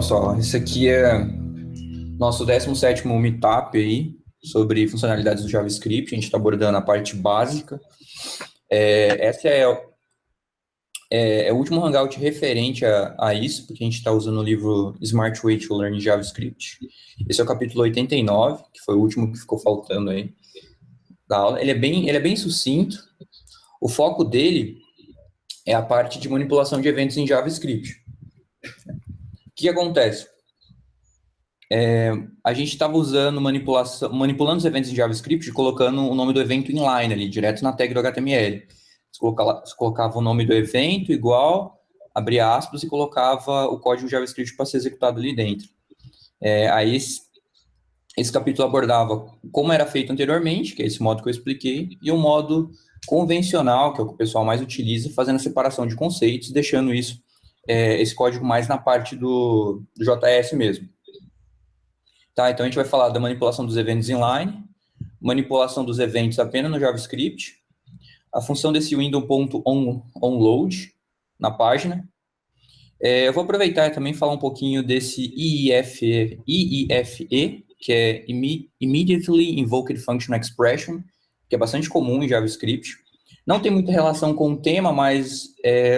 pessoal, esse aqui é nosso 17º meetup aí sobre funcionalidades do JavaScript. A gente está abordando a parte básica. Essa é o último hangout referente a isso, porque a gente está usando o livro Smart Way to Learn JavaScript. Esse é o capítulo 89, que foi o último que ficou faltando aí da aula. Ele é bem sucinto. O foco dele é a parte de manipulação de eventos em JavaScript. O que acontece? A gente estava usando manipulando os eventos em JavaScript, colocando o nome do evento inline ali, direto na tag do HTML. Você colocava o nome do evento igual, abria aspas e colocava o código JavaScript para ser executado ali dentro. Aí esse capítulo abordava como era feito anteriormente, que é esse modo que eu expliquei, e o modo convencional, que é o que o pessoal mais utiliza, fazendo a separação de conceitos, deixando esse código mais na parte do JS mesmo. Tá, então a gente vai falar da manipulação dos eventos inline, manipulação dos eventos apenas no JavaScript, a função desse window.onload na página. Eu vou aproveitar e também falar um pouquinho desse IIFE, que é Immediately Invoked Function Expression, que é bastante comum em JavaScript. Não tem muita relação com o tema, mas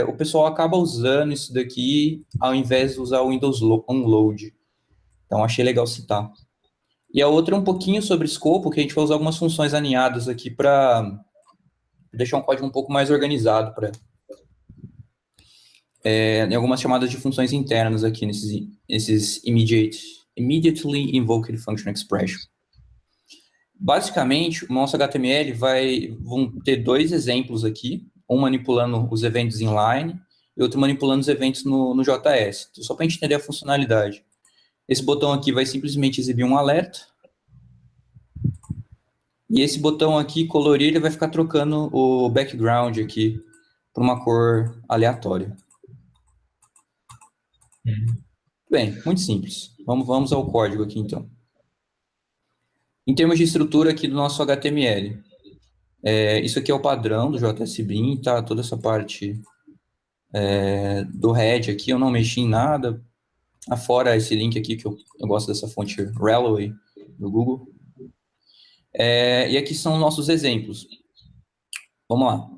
o pessoal acaba usando isso daqui ao invés de usar o Windows Onload. Então, achei legal citar. E a outra é um pouquinho sobre escopo, que a gente vai usar algumas funções aninhadas aqui para deixar um código um pouco mais organizado em algumas chamadas de funções internas aqui nesses Immediately Invoked Function Expression. Basicamente, o nosso HTML vão ter dois exemplos aqui, um manipulando os eventos inline e outro manipulando os eventos no JS. Então, só para a gente entender a funcionalidade. Esse botão aqui vai simplesmente exibir um alerta. E esse botão aqui, colorir, ele vai ficar trocando o background aqui para uma cor aleatória. Bem, muito simples. Vamos ao código aqui, então. Em termos de estrutura aqui do nosso HTML, isso aqui é o padrão do JSBin, tá? Toda essa parte do head aqui, eu não mexi em nada. Afora esse link aqui, que eu gosto dessa fonte Ralloway, do Google. E aqui são nossos exemplos. Vamos lá.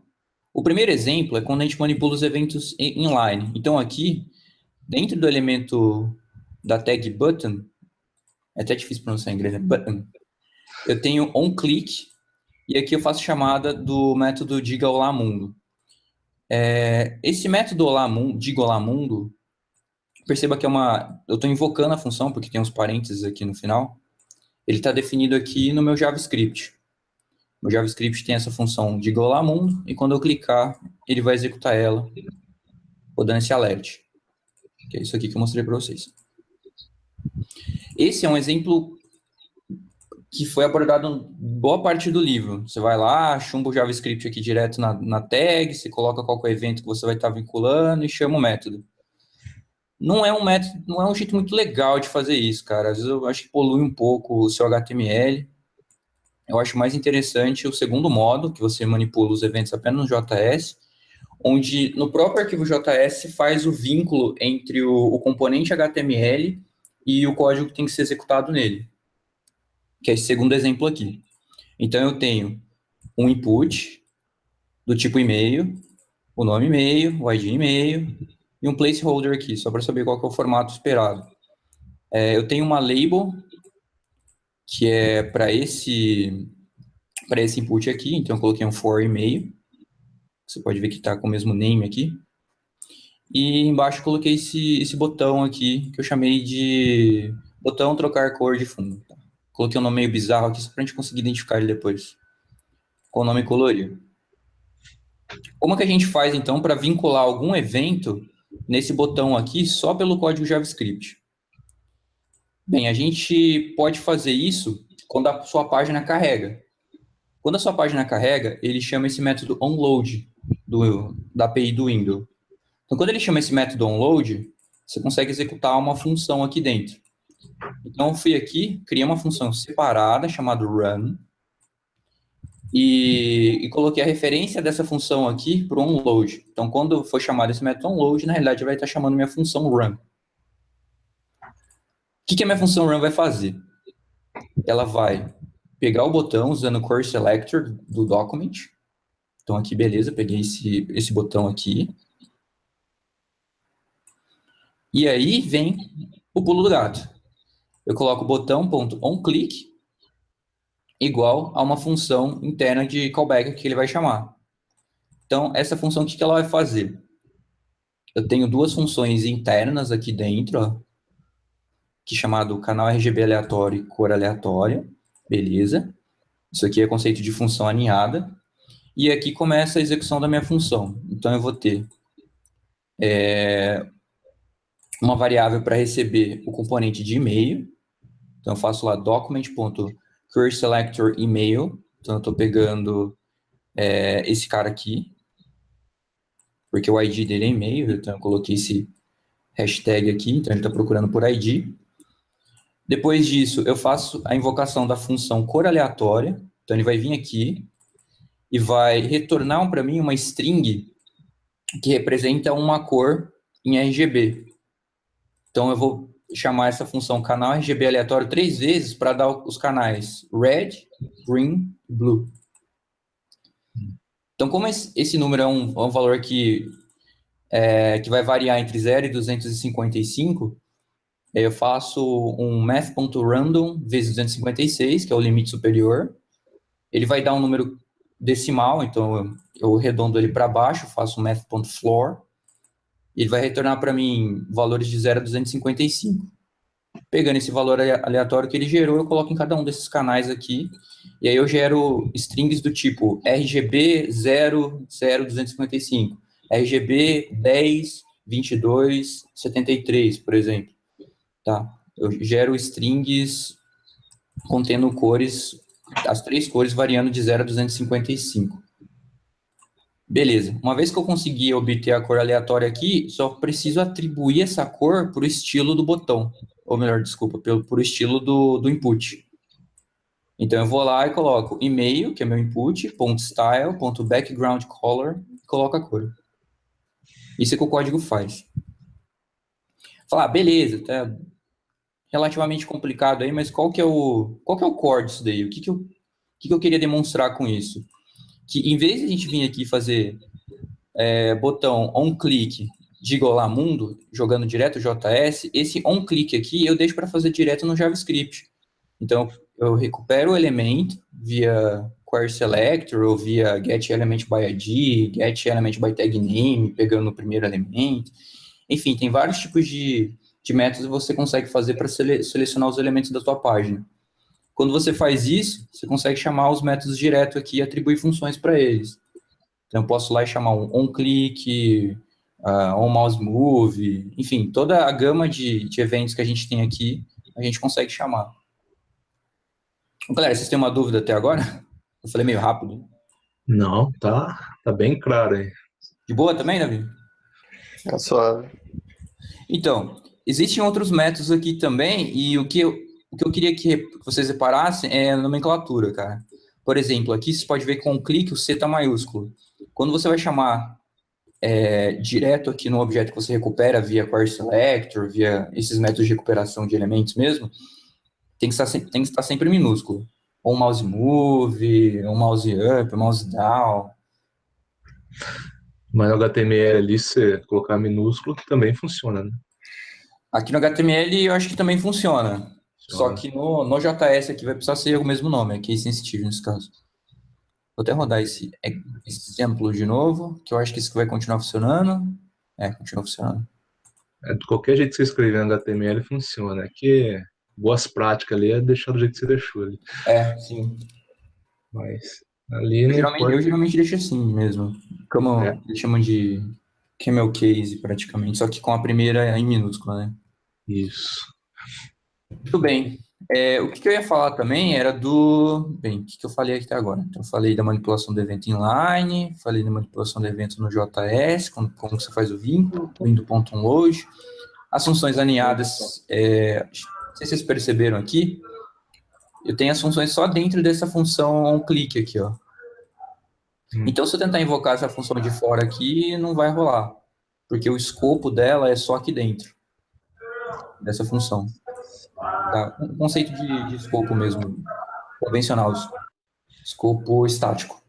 O primeiro exemplo é quando a gente manipula os eventos inline. Então, aqui, dentro do elemento da tag button, é até difícil pronunciar em inglês, né? Button, eu tenho onClick, e aqui eu faço chamada do método diga olá mundo. Esse método diga olá mundo, perceba que eu estou invocando a função, porque tem uns parênteses aqui no final. Ele está definido aqui no meu JavaScript. O JavaScript tem essa função diga olá mundo, e quando eu clicar, ele vai executar ela, rodando esse alert. Que é isso aqui que eu mostrei para vocês. Esse é um exemplo que foi abordado em boa parte do livro. Você vai lá, chumba o JavaScript aqui direto na tag, você coloca qual é o evento que você vai estar vinculando e chama o método. Não é um jeito muito legal de fazer isso, cara. Às vezes eu acho que polui um pouco o seu HTML. Eu acho mais interessante o segundo modo, que você manipula os eventos apenas no JS, onde no próprio arquivo JS faz o vínculo entre o componente HTML e o código que tem que ser executado nele, que é esse segundo exemplo aqui. Então, eu tenho um input do tipo e-mail, o nome e-mail, o ID e-mail, e um placeholder aqui, só para saber qual que é o formato esperado. Eu tenho uma label, que é para esse input aqui, então eu coloquei um for e-mail, você pode ver que está com o mesmo name aqui. E embaixo coloquei esse botão aqui, que eu chamei de botão trocar cor de fundo. Coloquei um nome meio bizarro aqui, só para a gente conseguir identificar ele depois, com o nome colorido. Como que a gente faz, então, para vincular algum evento nesse botão aqui só pelo código JavaScript? Bem, a gente pode fazer isso quando a sua página carrega. Quando a sua página carrega, ele chama esse método onload da API do Windows. Então, quando ele chama esse método onload, você consegue executar uma função aqui dentro. Então, eu fui aqui, criei uma função separada chamada run e coloquei a referência dessa função aqui para o onload. Então, quando for chamado esse método onload, na realidade vai estar chamando minha função run. que a minha função run vai fazer? Ela vai pegar o botão usando o core selector do document. Então aqui, beleza, peguei esse botão aqui. E aí vem o pulo do gato. Eu coloco o botão.onClick igual a uma função interna de callback que ele vai chamar. Então, essa função, o que ela vai fazer? Eu tenho duas funções internas aqui dentro, ó, que é chamado canal RGB aleatório e cor aleatória. Beleza. Isso aqui é conceito de função aninhada. E aqui começa a execução da minha função. Então, eu vou ter uma variável para receber o componente de e-mail. Então, eu faço lá document.querySelector email. Então, eu estou pegando esse cara aqui, porque o ID dele é e-mail. Então, eu coloquei esse hashtag aqui. Então, ele está procurando por ID. Depois disso, eu faço a invocação da função cor aleatória. Então, ele vai vir aqui e vai retornar para mim uma string que representa uma cor em RGB. Então, eu vou chamar essa função canal RGB aleatório 3 vezes para dar os canais red, green e blue. Então, como esse número é um valor que vai variar entre 0 e 255, eu faço um math.random vezes 256, que é o limite superior. Ele vai dar um número decimal, então eu arredondo ele para baixo, faço um math.floor. Ele vai retornar para mim valores de 0 a 255. Pegando esse valor aleatório que ele gerou, eu coloco em cada um desses canais aqui. E aí eu gero strings do tipo RGB 0, 0, 255. RGB 10, 22, 73, por exemplo. Tá? Eu gero strings contendo cores, as 3 cores variando de 0 a 255. Beleza. Uma vez que eu consegui obter a cor aleatória aqui, só preciso atribuir essa cor para o estilo do botão. Ou melhor, desculpa, por estilo do input. Então eu vou lá e coloco e-mail, que é meu input, .style, .background color, e coloco a cor. Isso é que o código faz. Falar, beleza, tá relativamente complicado aí, mas qual que é o core disso daí? O que eu queria demonstrar com isso? Que em vez de a gente vir aqui fazer botão onClick de igualar mundo, jogando direto JS, esse onClick aqui eu deixo para fazer direto no JavaScript. Então, eu recupero o elemento via querySelector ou via getElementById, getElementByTagName, pegando o primeiro elemento. Enfim, tem vários tipos de métodos que você consegue fazer para selecionar os elementos da tua página. Quando você faz isso, você consegue chamar os métodos direto aqui e atribuir funções para eles. Então, eu posso lá e chamar um onClick, onMouseMove, enfim, toda a gama de eventos que a gente tem aqui, a gente consegue chamar. Galera, vocês têm uma dúvida até agora? Eu falei meio rápido. Não, tá bem claro aí. De boa também, Davi? É suave. Então, existem outros métodos aqui também, e o que eu queria que vocês reparassem é a nomenclatura, cara. Por exemplo, aqui você pode ver que com um clique o C está maiúsculo. Quando você vai chamar direto aqui no objeto que você recupera via querySelector, via esses métodos de recuperação de elementos mesmo, tem que estar sempre minúsculo. Ou mouse move, ou mouse up, mouse down. Mas no HTML ali, se colocar minúsculo, também funciona, né? Aqui no HTML eu acho que também funciona. Só Funciona. que no JS aqui vai precisar ser o mesmo nome, aqui é sensitivo nesse caso. Vou até rodar esse exemplo de novo, que eu acho que isso vai continuar funcionando. Continua funcionando. De qualquer jeito que você escrever no HTML, funciona. Aqui, boas práticas ali é deixar do jeito que você deixou ali. Sim. Mas ali não Eu importa. geralmente deixo assim mesmo. Como É, eles chamam de camel case, praticamente. Só que com a primeira em minúscula, né? isso. Muito bem. O que eu ia falar também era Bem, o que eu falei aqui até agora? Então, eu falei da manipulação do evento inline, falei da manipulação do evento no JS, como você faz o vínculo, do ponto onload. As funções alinhadas, não sei se vocês perceberam aqui, eu tenho as funções só dentro dessa função onClick aqui, ó. Então, se eu tentar invocar essa função de fora aqui, não vai rolar, porque o escopo dela é só aqui dentro, dessa função. Tá? Um conceito de escopo mesmo, convencional, escopo estático.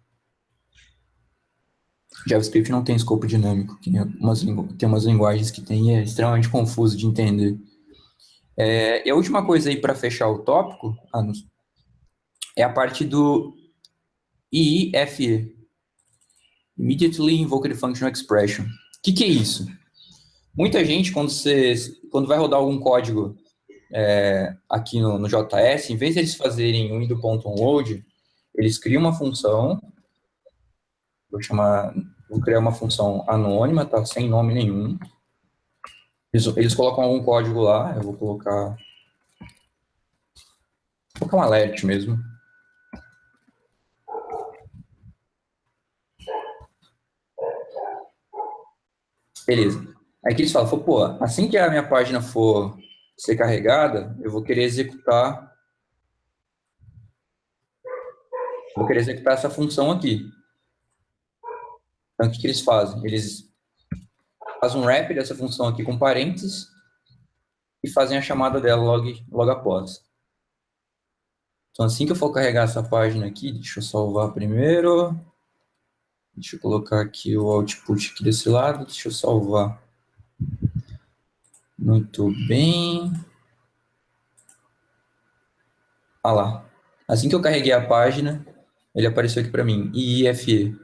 JavaScript não tem escopo dinâmico, que tem umas linguagens que tem, e é extremamente confuso de entender. E a última coisa aí para fechar o tópico, é a parte do IIFE, Immediately Invoked Functional Expression. O que é isso? Muita gente, quando vai rodar algum código aqui no JS, em vez de eles fazerem um do.onload, eles criam uma função, vou criar uma função anônima, tá? Sem nome nenhum. Eles colocam algum código lá, eu vou colocar um alert mesmo. Beleza. Aí que eles falam, pô, assim que a minha página for ser carregada, eu vou querer executar essa função aqui. Então, o que eles fazem? Eles fazem um wrap dessa função aqui com parênteses e fazem a chamada dela logo após. Então, assim que eu for carregar essa página aqui, deixa eu salvar primeiro. Deixa eu colocar aqui o output aqui desse lado, deixa eu salvar. Muito bem. Ah lá. Assim que eu carreguei a página, ele apareceu aqui para mim, IIFE.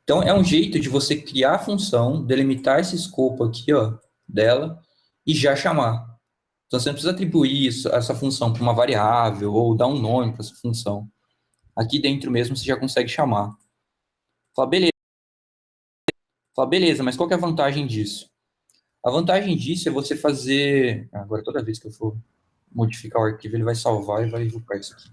Então, é um jeito de você criar a função, delimitar esse escopo aqui, ó, dela, e já chamar. Então, você não precisa atribuir essa função para uma variável ou dar um nome para essa função. Aqui dentro mesmo você já consegue chamar. Fala, beleza, mas qual que é a vantagem disso? A vantagem disso é você fazer... Agora, toda vez que eu for modificar o arquivo, ele vai salvar e vai invocar isso aqui.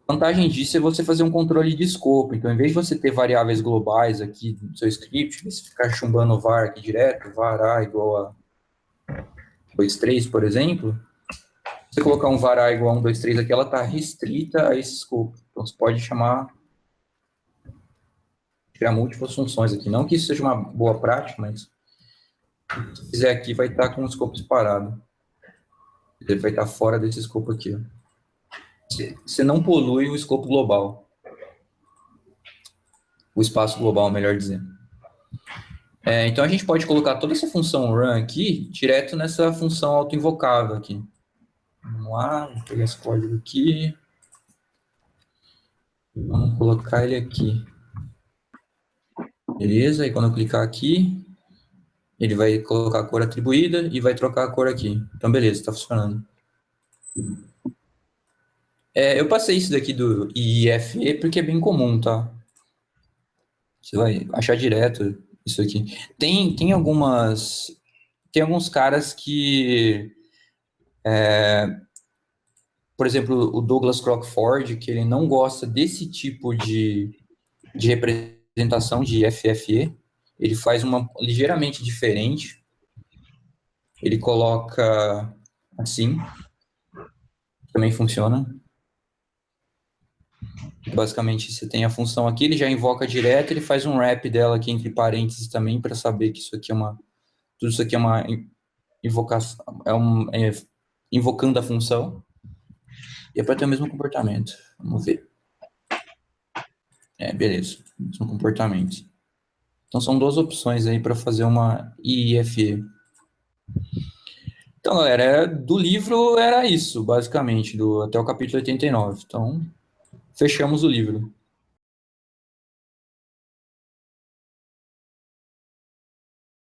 A vantagem disso é você fazer um controle de escopo. Então, em vez de você ter variáveis globais aqui no seu script, você ficar chumbando o var aqui direto, var a igual a 2.3, por exemplo, você colocar um var a igual a 1.2.3 aqui, ela está restrita a esse escopo. Então, você pode criar múltiplas funções aqui. Não que isso seja uma boa prática, mas se fizer aqui, vai estar com o escopo separado. Ele vai estar fora desse escopo aqui, ó. Você não polui o escopo global. O espaço global, melhor dizendo. Então, a gente pode colocar toda essa função run aqui, direto nessa função autoinvocável aqui. Vamos lá, vou pegar esse código aqui. Vamos colocar ele aqui. Beleza, e quando eu clicar aqui, ele vai colocar a cor atribuída e vai trocar a cor aqui. Então, beleza, está funcionando. Eu passei isso daqui do IIFE porque é bem comum, tá? Você vai achar direto isso aqui. Tem alguns caras que... por exemplo, o Douglas Crockford, que ele não gosta desse tipo de representação de FFE. Ele faz uma ligeiramente diferente. Ele coloca assim. Também funciona. Basicamente, você tem a função aqui, ele já invoca direto, ele faz um wrap dela aqui entre parênteses também, para saber que isso aqui é tudo isso aqui é uma invocação, invocando a função. E é para ter o mesmo comportamento. Vamos ver. Beleza. Mesmo comportamento. Então, são duas opções aí para fazer uma IIFE. Então, galera, do livro era isso, basicamente, até o capítulo 89. Então, fechamos o livro.